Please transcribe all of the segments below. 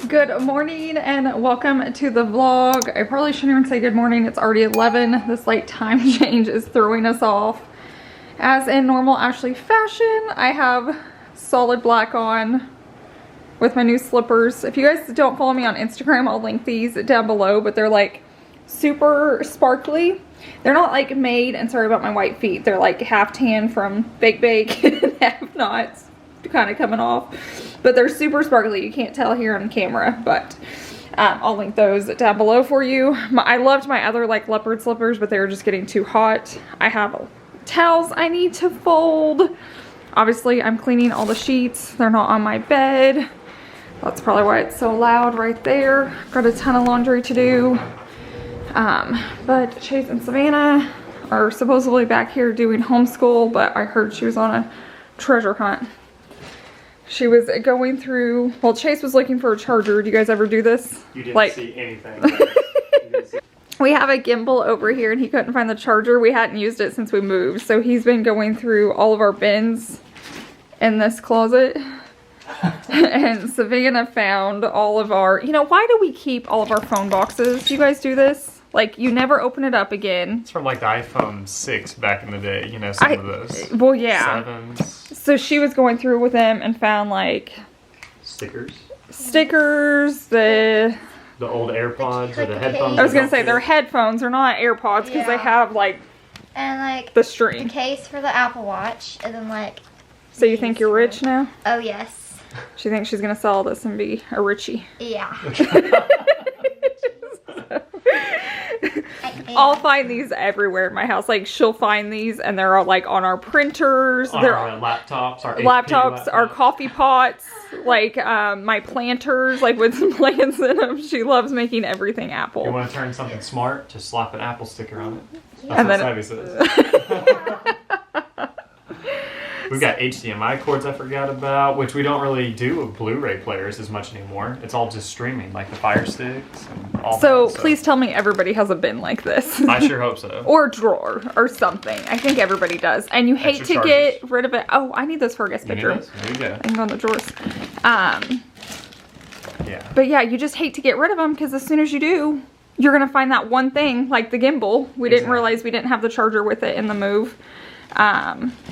Good morning and welcome to the vlog. I probably shouldn't even say good morning. It's already 11. This late time change is throwing us off. As in normal Ashley fashion, I have solid black on with my new slippers. If you guys don't follow me on Instagram, I'll link these down below, but they're like super sparkly. They're not like made, and sorry about my white feet, they're like half tan from bake and half not, kind of coming off, but they're super sparkly. You can't tell here on camera, but I'll link those down below for you. I loved my other like leopard slippers, but they were just getting too hot. I have towels I need to fold. Obviously I'm cleaning all the sheets. They're not on my bed. That's probably why it's so loud right there. Got a ton of laundry to do. But Chase and Savannah are supposedly back here doing homeschool, but I heard she was on a treasure hunt. She was going through, well, Chase was looking for a charger. Do you guys ever do this? You didn't see anything. We have a gimbal over here and he couldn't find the charger. We hadn't used it since we moved. So he's been going through all of our bins in this closet. And Savannah found all of our, you know, why do we keep all of our phone boxes? Do you guys do this? Like, you never open it up again. It's from like the iPhone 6 back in the day, you know, some of those. Well, yeah. 7s. So she was going through with them and found like Stickers, the old AirPods or the headphones. I was gonna say they're headphones, they're not AirPods because they have like and like the string. The case for the Apple Watch, and then like. So you think you're rich now? Oh yes. She thinks she's gonna sell this and be a richie. Yeah. I'll find these everywhere in my house. Like, she'll find these and they're all like on our printers, on they're our laptops, our coffee pots, like my planters, like with some plants in them. She loves making everything Apple. You want to turn something smart? Just slap an Apple sticker on it. That's and what then Savvy says. We've got HDMI cords I forgot about, which we don't really do with Blu-ray players as much anymore. It's all just streaming, like the Fire Sticks and all so that. So please tell me everybody has a bin like this. I sure hope so. Or a drawer or something. I think everybody does. And you hate to get rid of it. Oh, I need those for a guest picture. There you go. I can go in the drawers. Yeah. But yeah, you just hate to get rid of them because as soon as you do, you're going to find that one thing, like the gimbal. We didn't realize we didn't have the charger with it in the move.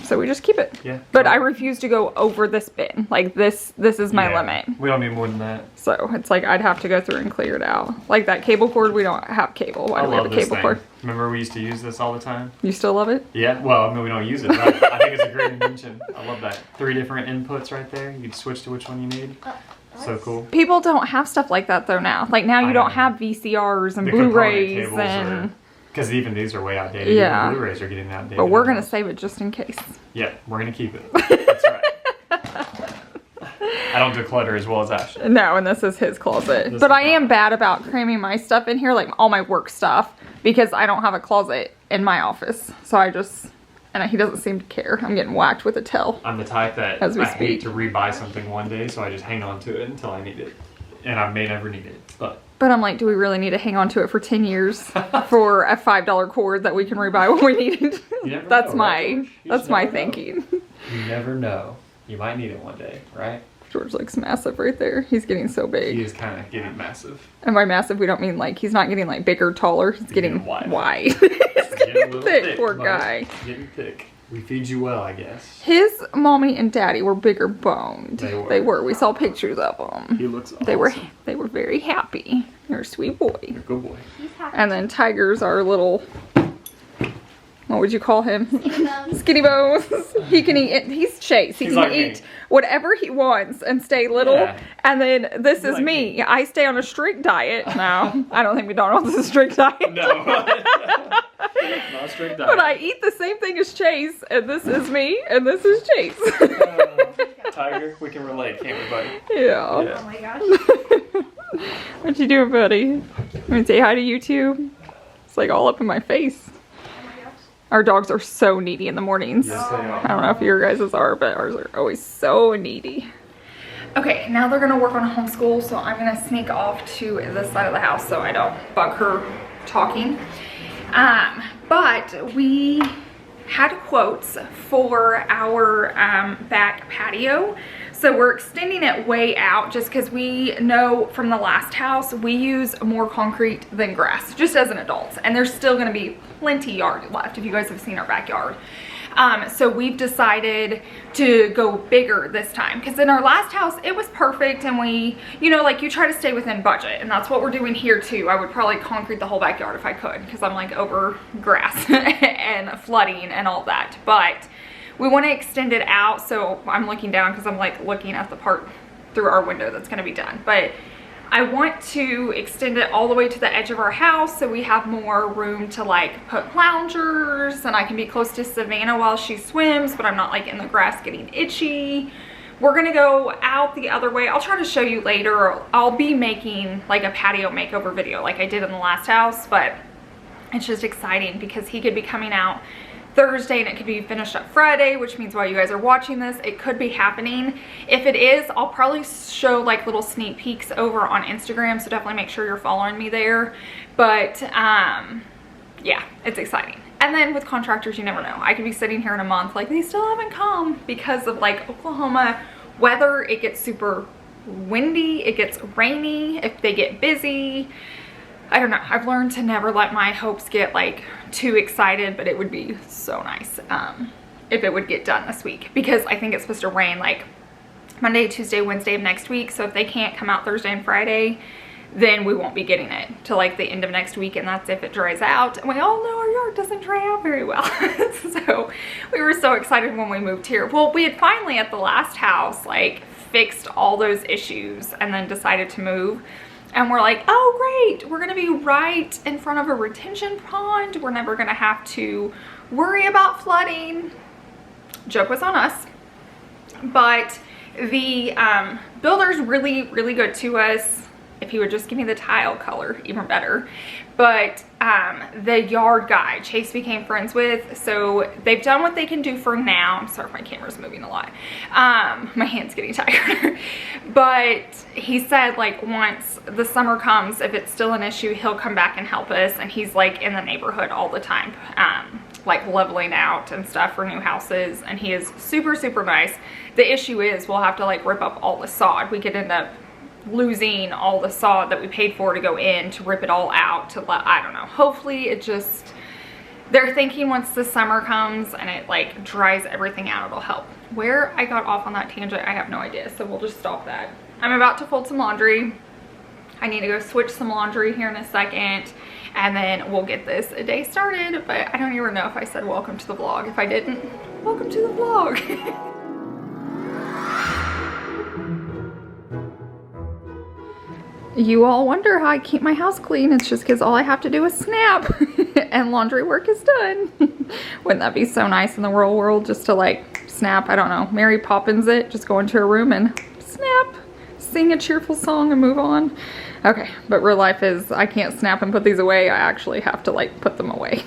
So we just keep it. Yeah. But I refuse to go over this bin. Like this is my limit. We don't need more than that. So it's like I'd have to go through and clear it out. Like that cable cord, we don't have cable. Why do we have a cable cord? Remember we used to use this all the time? You still love it? Yeah. Well, I mean, we don't use it, but I think it's a great invention. I love that. 3 different inputs right there. You can switch to which one you need. So cool. People don't have stuff like that though now. Like now you don't have VCRs and Blu-rays and... Because even these are way outdated. Yeah. Even Blu-rays are getting outdated. But we're going to save it just in case. Yeah, we're going to keep it. That's right. I don't declutter as well as Ashley. No, and this is his closet. But I am bad about cramming my stuff in here, like all my work stuff, because I don't have a closet in my office. So I just... And he doesn't seem to care. I'm getting whacked with a towel. I'm the type that I hate to rebuy something one day, so I just hang on to it until I need it. And I may never need it, but I'm like, do we really need to hang on to it for 10 years for a $5 cord that we can rebuy when we need it? That's my thinking. You never know. You might need it one day, right? George looks massive right there. He's getting so big. He is kind of getting massive. And by massive, we don't mean like, he's not getting like bigger, taller. He's getting wide. He's getting thick, poor guy. Getting thick. We feed you well, I guess. His mommy and daddy were bigger boned. They were. We saw pictures of them. He looks awesome. They were very happy. You're a sweet boy. You're a good boy. And then Tiger's our little, what would you call him? Skinny bones. Skinny bones. He can eat, he's Chase. He can like eat whatever he wants and stay little. Yeah. And then this is like me. I stay on a strict diet. No, I don't think McDonald's is a strict diet. No. Not a strict diet. But I eat the same thing as Chase, and this is me, and this is Chase. Tiger, we can relate, can't we, buddy? Yeah. Oh my gosh. What you doing, buddy? Want to say hi to YouTube? It's like all up in my face. Oh my gosh. Our dogs are so needy in the mornings. Yes, they are. I don't know if your guys' are, but ours are always so needy. Okay, now they're gonna work on homeschool, so I'm gonna sneak off to this side of the house so I don't bug her talking. But we had quotes for our back patio. So we're extending it way out just because we know from the last house we use more concrete than grass, just as an adult. And there's still gonna be plenty yard left if you guys have seen our backyard. So we've decided to go bigger this time because in our last house it was perfect, and we, you know, like you try to stay within budget, and that's what we're doing here too. I would probably concrete the whole backyard if I could because I'm like over grass and flooding and all that, but we want to extend it out. So I'm looking down because I'm like looking at the part through our window that's going to be done, but I want to extend it all the way to the edge of our house so we have more room to like put loungers, and I can be close to Savannah while she swims, but I'm not like in the grass getting itchy. We're gonna go out the other way. I'll try to show you later. I'll be making like a patio makeover video like I did in the last house, but it's just exciting because he could be coming out Thursday and it could be finished up Friday, which means while you guys are watching this, it could be happening. If it is, I'll probably show like little sneak peeks over on Instagram, so definitely make sure you're following me there. But yeah, it's exciting. And then with contractors, you never know. I could be sitting here in a month like they still haven't come because of like Oklahoma weather. It gets super windy, it gets rainy, if they get busy. I don't know. I've learned to never let my hopes get like too excited, but it would be so nice if it would get done this week because I think it's supposed to rain like Monday, Tuesday, Wednesday of next week. So if they can't come out Thursday and Friday, then we won't be getting it till like the end of next week, and that's if it dries out. And we all know our yard doesn't dry out very well. So we were so excited when we moved here. Well, we had finally at the last house like fixed all those issues and then decided to move. And we're like, oh great, we're gonna be right in front of a retention pond. We're never gonna have to worry about flooding. Joke was on us. But the builder's really good to us. If he would just give me the tile color, even better. But the yard guy Chase became friends with, so they've done what they can do for now. I'm sorry if my camera's moving a lot. My hand's getting tired. But he said like once the summer comes, if it's still an issue, he'll come back and help us. And he's like in the neighborhood all the time, like leveling out and stuff for new houses. And he is super nice. The issue is we'll have to like rip up all the sod. We could end up losing all the sod that we paid for to go in to rip it all out to let, I don't know, hopefully it just, they're thinking once the summer comes and it like dries everything out, it'll help. Where I got off on that tangent, I have no idea, so we'll just stop that. I'm about to fold some laundry. I need to go switch some laundry here in a second, and then we'll get this day started. But I don't even know if I said welcome to the vlog. If I didn't, welcome to the vlog. You all wonder how I keep my house clean. It's just because all I have to do is snap and laundry work is done. Wouldn't that be so nice in the real world just to like snap? I don't know, Mary Poppins it, just go into a room and snap, sing a cheerful song and move on. Okay, but real life is I can't snap and put these away. I actually have to like put them away.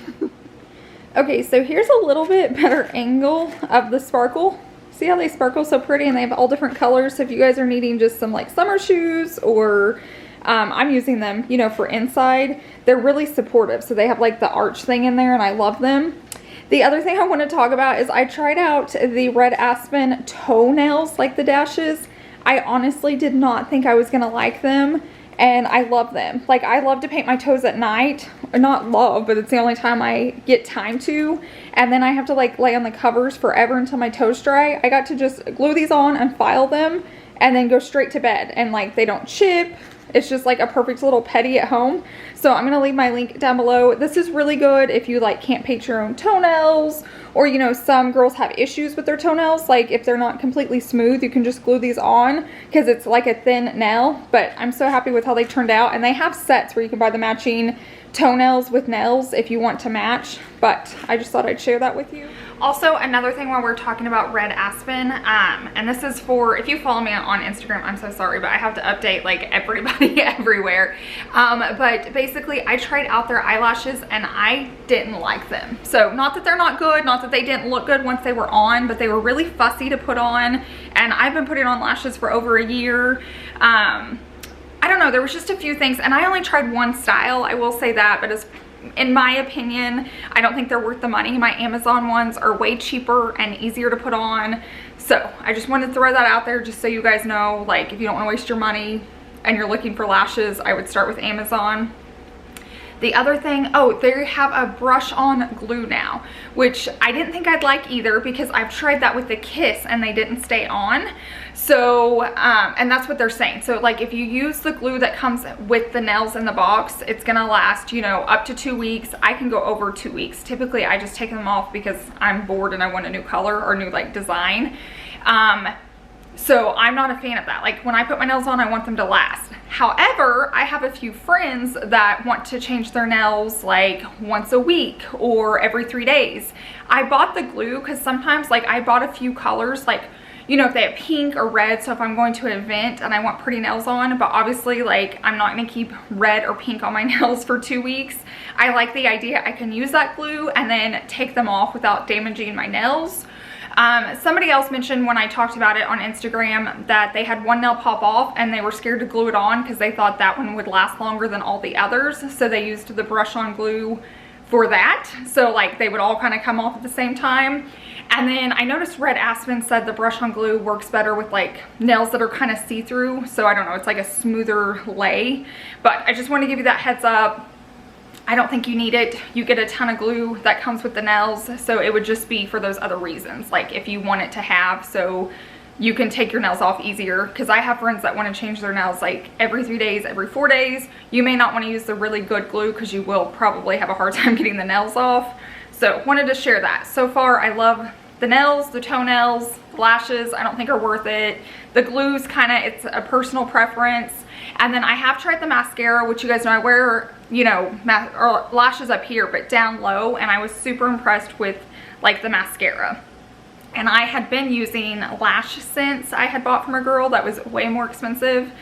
Okay, so here's a little bit better angle of the sparkle. See how they sparkle so pretty, and they have all different colors. So if you guys are needing just some like summer shoes, or I'm using them, you know, for inside, they're really supportive. So they have like the arch thing in there and I love them. The other thing I want to talk about is I tried out the red aspen toenails, like the dashes. I honestly did not think I was going to like them, and I love them. Like I love to paint my toes at night. Not love, but it's the only time I get time to. And then I have to like lay on the covers forever until my toes dry. I got to just glue these on and file them and then go straight to bed, and like they don't chip. It's just like a perfect little petty at home. So I'm gonna leave my link down below. This is really good if you like can't paint your own toenails, or you know, some girls have issues with their toenails. Like if they're not completely smooth, you can just glue these on because it's like a thin nail. But I'm so happy with how they turned out. And they have sets where you can buy the matching toenails with nails if you want to match. But I just thought I'd share that with you. Also, another thing while we're talking about red aspen, and this is for, if you follow me on Instagram, I'm so sorry, but I have to update like everybody everywhere. But basically I tried out their eyelashes and I didn't like them. So not that they're not good, not that they didn't look good once they were on, but they were really fussy to put on. And I've been putting on lashes for over a year. I don't know, there was just a few things, and I only tried one style, I will say that, but as in my opinion, I don't think they're worth the money. My Amazon ones are way cheaper and easier to put on. So I just wanted to throw that out there just so you guys know, like, if you don't want to waste your money and you're looking for lashes, I would start with Amazon. The other thing, oh, they have a brush on glue now, which I didn't think I'd like either because I've tried that with the Kiss and they didn't stay on. So, and that's what they're saying. So like if you use the glue that comes with the nails in the box, it's gonna last, you know, up to 2 weeks. I can go over 2 weeks. Typically I just take them off because I'm bored and I want a new color or new like design. So I'm not a fan of that. Like when I put my nails on, I want them to last. However, I have a few friends that want to change their nails like once a week or every 3 days. I bought the glue because sometimes like I bought a few colors, like, you know, if they have pink or red. So if I'm going to an event and I want pretty nails on, but obviously like I'm not gonna keep red or pink on my nails for 2 weeks. I like the idea I can use that glue and then take them off without damaging my nails. Somebody else mentioned when I talked about it on Instagram that they had one nail pop off and they were scared to glue it on because they thought that one would last longer than all the others. So they used the brush on glue for that. So like they would all kind of come off at the same time. And then I noticed Red Aspen said the brush on glue works better with like nails that are kind of see-through. So I don't know, it's like a smoother lay. But I just want to give you that heads up. I don't think you need it. You get a ton of glue that comes with the nails, so it would just be for those other reasons, like if you want it to have so you can take your nails off easier, because I have friends that want to change their nails like every 3 days, every 4 days. You may not want to use the really good glue because you will probably have a hard time getting the nails off. So wanted to share that. So far I love the nails, the toenails, the lashes I don't think are worth it. The glue's kind of, it's a personal preference. And then I have tried the mascara, which you guys know I wear, you know, or lashes up here, but down low. And I was super impressed with like the mascara. And I had been using Lash Sense I had bought from a girl that was way more expensive.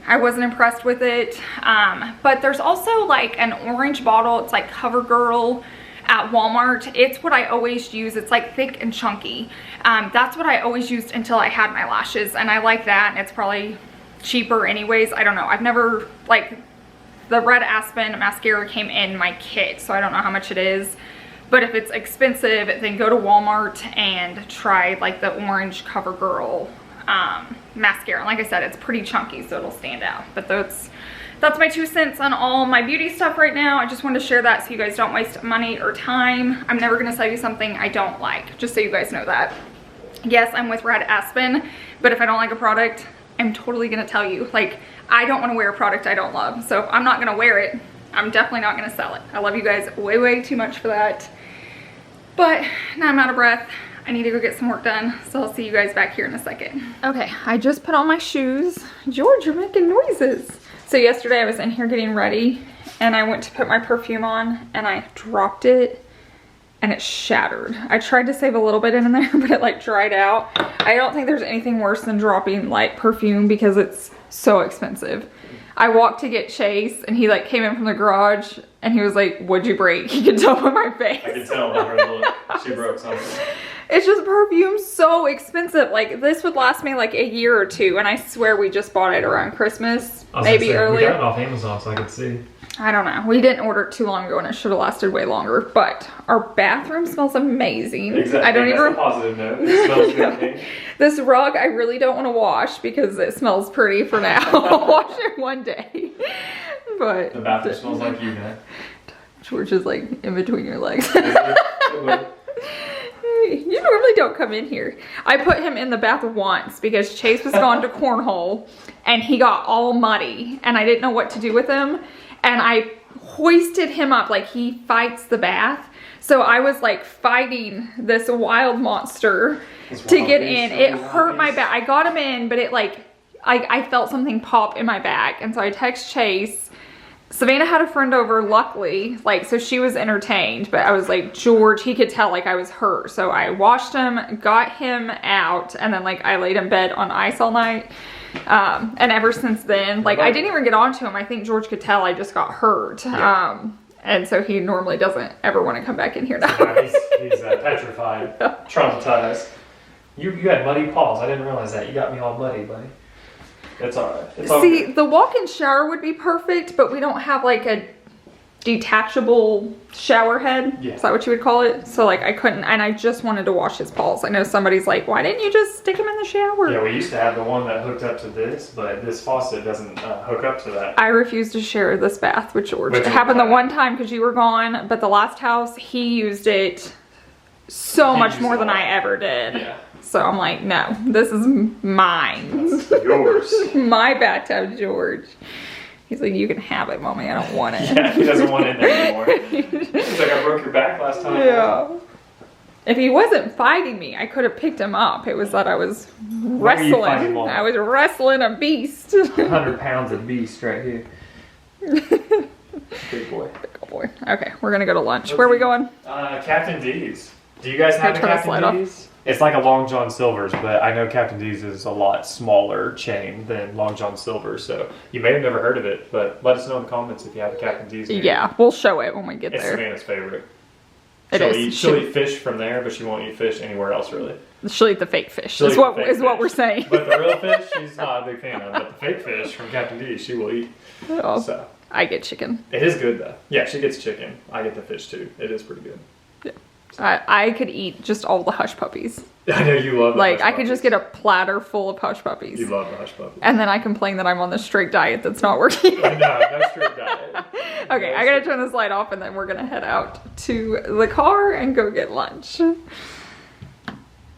I wasn't impressed with it. But there's also like an orange bottle. It's like CoverGirl at Walmart. It's what I always use. It's like thick and chunky. That's what I always used until I had my lashes. And I like that. And it's probably cheaper anyways. I don't know. I've never, like, the Red Aspen mascara came in my kit, so I don't know how much it is. But if it's expensive, then go to Walmart and try like the orange CoverGirl mascara. And like I said, it's pretty chunky, so it'll stand out. But that's my 2 cents on all my beauty stuff right now. I just wanted to share that so you guys don't waste money or time. I'm never gonna sell you something I don't like, just so you guys know that. Yes, I'm with Red Aspen, but if I don't like a product, I'm totally gonna tell you. Like, I don't wanna wear a product I don't love. So if I'm not gonna wear it, I'm definitely not gonna sell it. I love you guys way, way too much for that. But now I'm out of breath. I need to go get some work done. So I'll see you guys back here in a second. Okay, I just put on my shoes. George, you're making noises. So yesterday I was in here getting ready and I went to put my perfume on and I dropped it and it shattered. I tried to save a little bit in there, but it like dried out. I don't think there's anything worse than dropping like perfume because it's so expensive. I walked to get Chase and he like came in from the garage and he was like, "What'd you break?" He could tell by my face. I could tell by her look. She broke something. It's just perfume so expensive. Like this would last me like a year or two, and I swear we just bought it around Christmas, maybe earlier. We got it off Amazon, so I could see. I don't know. We didn't order it too long ago, and it should have lasted way longer. But our bathroom smells amazing. Exactly. I don't even. That's a positive note. It smells good. This rug I really don't want to wash because it smells pretty for now. I'll wash it one day. But the bathroom smells like you, man. George is like in between your legs. You normally don't come in here. I put him in the bath once because Chase was gone to cornhole and he got all muddy and I didn't know what to do with him. And I hoisted him up like he fights the bath. So I was like fighting this wild monster to get in. It hurt my back. I got him in, but it like, I felt something pop in my back. And so I text Chase. Savannah had a friend over, luckily, like, so she was entertained, but I was like, George, he could tell like I was hurt. So I washed him, got him out, and then like I laid in bed on ice all night. And ever since then, like I didn't even get onto him. I think George could tell I just got hurt. Yeah. And so he normally doesn't ever want to come back in here now. He's petrified, traumatized. You had muddy paws. I didn't realize that. You got me all muddy, buddy. It's all right. It's all See, good. the walk-in shower would be perfect, but we don't have like a detachable shower head. Yeah. Is that what you would call it? So like I couldn't, and I just wanted to wash his paws. I know somebody's like, why didn't you just stick him in the shower? Yeah, we used to have the one that hooked up to this, but this faucet doesn't hook up to that. I refused to share this bath with George. It happened the one time because you were gone, but the last house, he used it so much more than I ever did. Yeah. So I'm like, no, this is mine. That's yours. My bathtub, George. He's like, you can have it, Mommy. I don't want it. Yeah, he doesn't want it anymore. He's like, I broke your back last time. Yeah. If he wasn't fighting me, I could have picked him up. It was that I was wrestling. I was wrestling a beast. 100 pounds of beast right here. Big boy. Big old boy. Okay, we're gonna go to lunch. Where are we going? Captain D's. Do you guys have a turn this light Captain D's? It's like a Long John Silver's, but I know Captain D's is a lot smaller chain than Long John Silver's, so you may have never heard of it, but let us know in the comments if you have a Captain D's. Yeah, we'll show it when we get It's there. Savannah's favorite. It is. She'll eat fish from there, but she won't eat fish anywhere else, really. She'll eat the fake fish. She'll Is eat what the fake what fish. we're saying. But the real fish, she's not a big fan of. But the fake fish from Captain D's, she will eat. Oh, So I get chicken. it is good though. Yeah, she gets chicken. I get the fish too. It is pretty good. Yeah. I could eat just all the hush puppies. I know you love the Like hush I could just puppies. get a platter full of hush puppies. You love the hush puppies. And then I complain that I'm on this strict diet that's not working. No strict diet. Okay, I gotta turn this light off and then we're gonna head out to the car and go get lunch.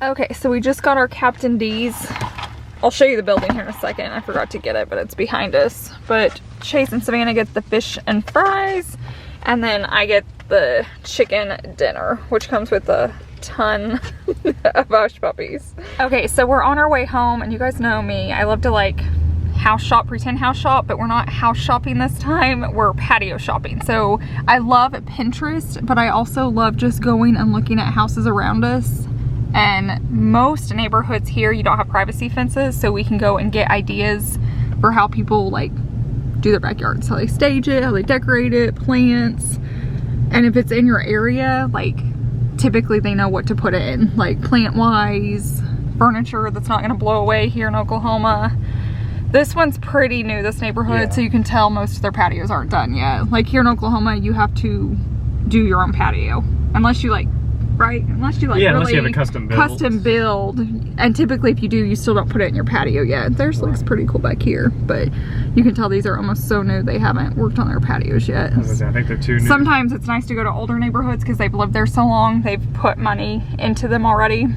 Okay, so we just got our Captain D's. I'll show you the building here in a second. I forgot to get it, but it's behind us. But Chase and Savannah get the fish and fries, and then I get the chicken dinner, which comes with a ton of hush puppies. Okay, so we're on our way home, and you guys know me. I love to like house shop, pretend house shop, but we're not house shopping this time. We're patio shopping. So I love Pinterest, but I also love just going and looking at houses around us. And most neighborhoods here, you don't have privacy fences, so we can go and get ideas for how people like do their backyards, how they stage it, how they decorate it, plants. And if it's in your area, like typically they know what to put in, like plant wise, furniture that's not gonna blow away here in Oklahoma. This one's pretty new, this neighborhood, Yeah. so you can tell most of their patios aren't done yet. Like here in Oklahoma, you have to do your own patio, unless you like, right? Unless you like Yeah, really unless you have a custom build. And typically if you do, you still don't put it in your patio yet. Theirs looks pretty cool back here, but you can tell these are almost so new, they haven't worked on their patios yet. I think they're too new. Sometimes it's nice to go to older neighborhoods because they've lived there so long, they've put money into them already.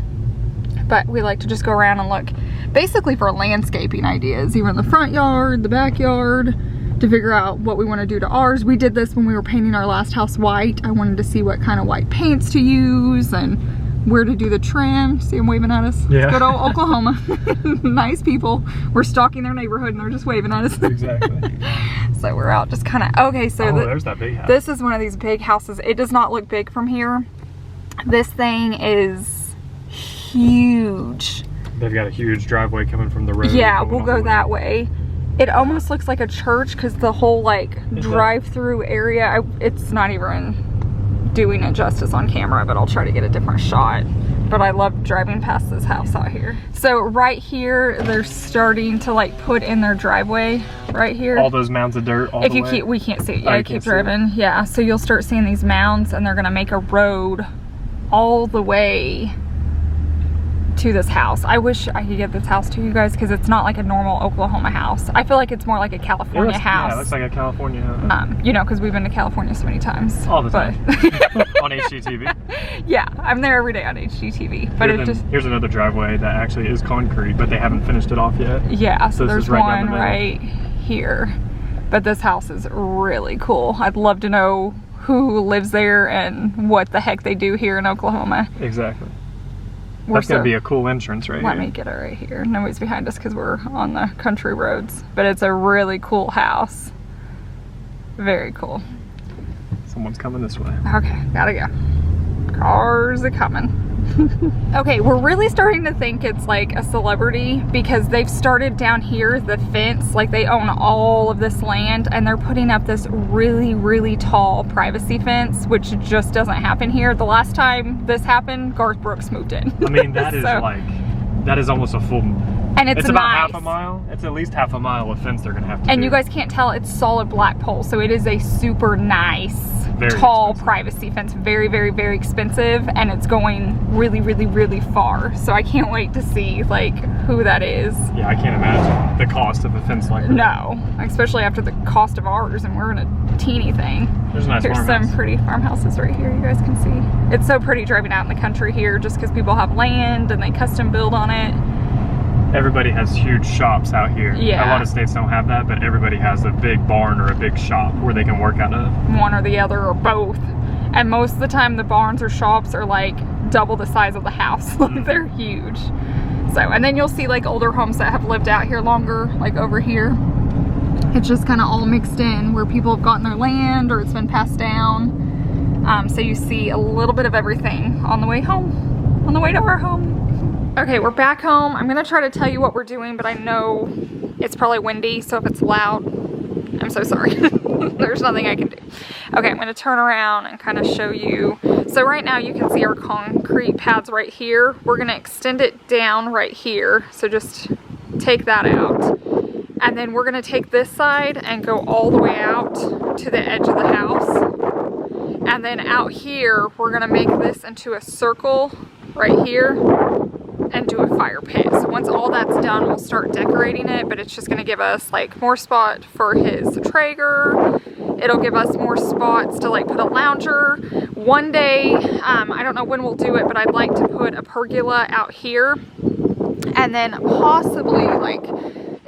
But we like to just go around and look basically for landscaping ideas, either in the front yard, the backyard, to figure out what we want to do to ours. We did this when we were painting our last house white. I wanted to see what kind of white paints to use and where to do the trim. See them waving at us? Yeah. Let's go to Oklahoma. Nice people. We're stalking their neighborhood and they're just waving at us. Exactly. So we're out just kind of, okay, so There's that big house. this is one of these big houses. It does not look big from here. This thing is huge. They've got a huge driveway coming from the road. Yeah, going we'll all go the way. that way. It almost looks like a church because the whole like drive-through area, it's not even doing it justice on camera, but I'll try to get a different shot. But I love driving past this house out here. So right here, they're starting to like put in their driveway right here. All those mounds of dirt all If the you way. keep, we can't see it. Oh, Yeah, you keep can't see driving. Yeah, so you'll start seeing these mounds and they're gonna make a road all the way to this house. I wish I could get this house to you guys because it's not like a normal Oklahoma house. I feel like it's more like a California house. Yeah, it looks like a California house. You know, because we've been to California so many times. All the But- time. On HGTV. Yeah, I'm there every day on HGTV. But it just, Here's another driveway that actually is concrete, but they haven't finished it off yet. yeah, so this there's is right down one the middle. right here. But this house is really cool. I'd love to know who lives there and what the heck they do here in Oklahoma. Exactly. We're That's gonna so- be a cool entrance right Let here. me get it right here. Nobody's behind us because we're on the country roads. But it's a really cool house. Very cool. Someone's coming this way. Okay, gotta go. Cars are coming. Okay, we're really starting to think it's like a celebrity because they've started down here, the fence, like they own all of this land and they're putting up this really, really tall privacy fence, which just doesn't happen here. The last time this happened, Garth Brooks moved in. I mean, that is So- like, that is almost a full And And it's about nice. half a mile. It's at least half a mile of fence they're gonna have to And do. you guys can't tell, it's solid black pole, so it is a super nice, Very tall expensive. privacy fence. Very, very, very expensive, and it's going really, really, really far. So I can't wait to see like who that is. Yeah, I can't imagine the cost of a fence like that. No, especially after the cost of ours, and we're in a teeny thing. There's a nice Here's farmhouse. some pretty farmhouses right here, you guys can see. It's so pretty driving out in the country here, just because people have land and they custom build on it. Everybody has huge shops out here. Yeah. A lot of states don't have that, but everybody has a big barn or a big shop where they can work out of. One or the other or both. And most of the time the barns or shops are like double the size of the house. Like they're huge. So, and then you'll see like older homes that have lived out here longer, like over here. It's just kind of all mixed in where people have gotten their land or it's been passed down. So you see a little bit of everything on the way home, on the way to our home. Okay, we're back home. I'm gonna try to tell you what we're doing, but I know it's probably windy, so if it's loud, I'm so sorry. There's nothing I can do. Okay, I'm gonna turn around and kind of show you. So right now you can see our concrete pads right here. We're gonna extend it down right here. So just take that out. And then we're gonna take this side and go all the way out to the edge of the house. And then out here, we're gonna make this into a circle right here and do a fire pit. So once all that's done, we'll start decorating it, but it's just gonna give us like more spot for his Traeger. It'll give us more spots to like put a lounger. One day, I don't know when we'll do it, but I'd like to put a pergola out here. And then possibly like,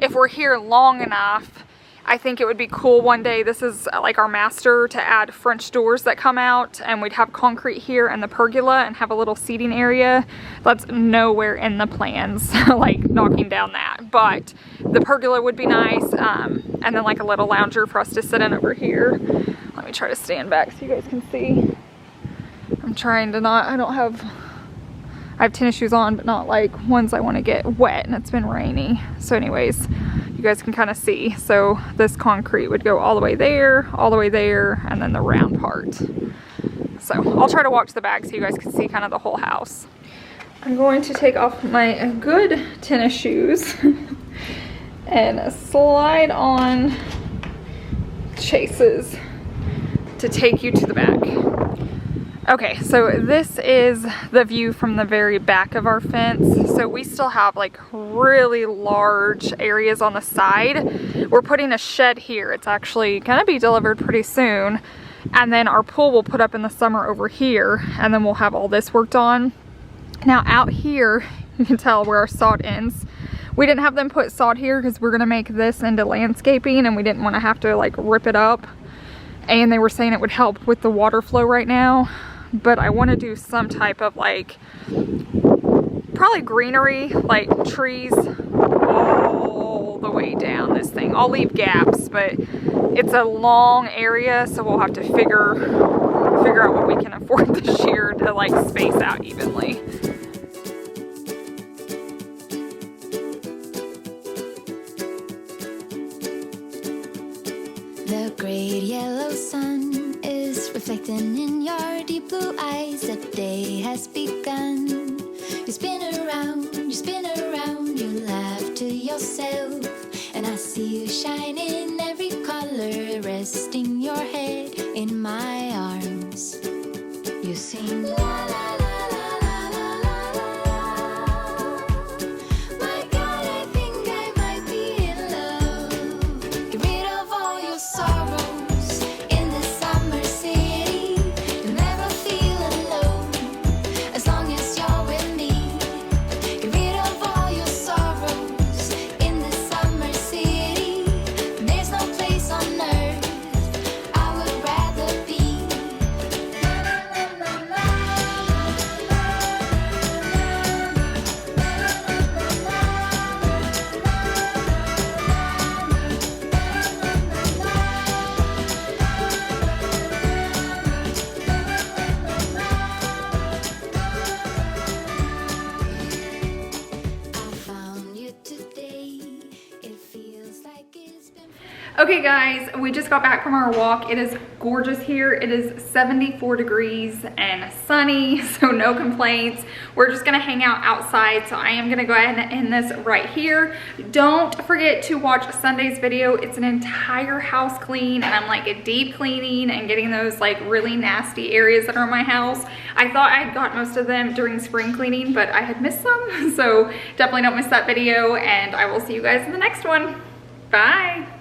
if we're here long enough, I think it would be cool one day, this is like our master, to add French doors that come out, and we'd have concrete here and the pergola and have a little seating area. That's nowhere in the plans, like knocking down that. But the pergola would be nice, and then like a little lounger for us to sit in over here. Let me try to stand back so you guys can see. I'm trying to not, I have tennis shoes on, but not like ones I want to get wet, and it's been rainy. So anyways, you guys can kind of see. So this concrete would go all the way there, and then the round part. So I'll try to walk to the back so you guys can see kind of the whole house. I'm going to take off my good tennis shoes and slide on Chase's to take you to the back. Okay, so this is the view from the very back of our fence. So we still have like really large areas on the side. We're putting a shed here. It's actually gonna be delivered pretty soon. And then our pool we'll put up in the summer over here, and then we'll have all this worked on. Now out here, you can tell where our sod ends. We didn't have them put sod here because we're gonna make this into landscaping, and we didn't wanna have to like rip it up. And they were saying it would help with the water flow right now. But I want to do some type of like, probably greenery, like trees all the way down this thing. I'll leave gaps, but it's a long area, so we'll have to figure out what we can afford this year to like space out evenly. The great yellow sun is reflecting in your deep blue eyes. The day has begun. You spin around, you laugh to yourself. And I see you shine in every color, resting your head in my arms. You sing la la la la la la la. My God, I think I might be in love. Get rid of all your sorrows in the summer city. You'll never feel alone as long as you're with me. Get rid of all your sorrows in the summer city. There's no place on earth I would rather be. Okay guys, we just got back from our walk. It is gorgeous here. It is 74 degrees and sunny, so no complaints. We're just gonna hang out outside, so I am gonna go ahead and end this right here. Don't forget to watch Sunday's video. It's an entire house clean, and I'm like deep cleaning and getting those like really nasty areas that are in my house. I thought I had got most of them during spring cleaning, but I had missed some, so definitely don't miss that video, and I will see you guys in the next one. Bye.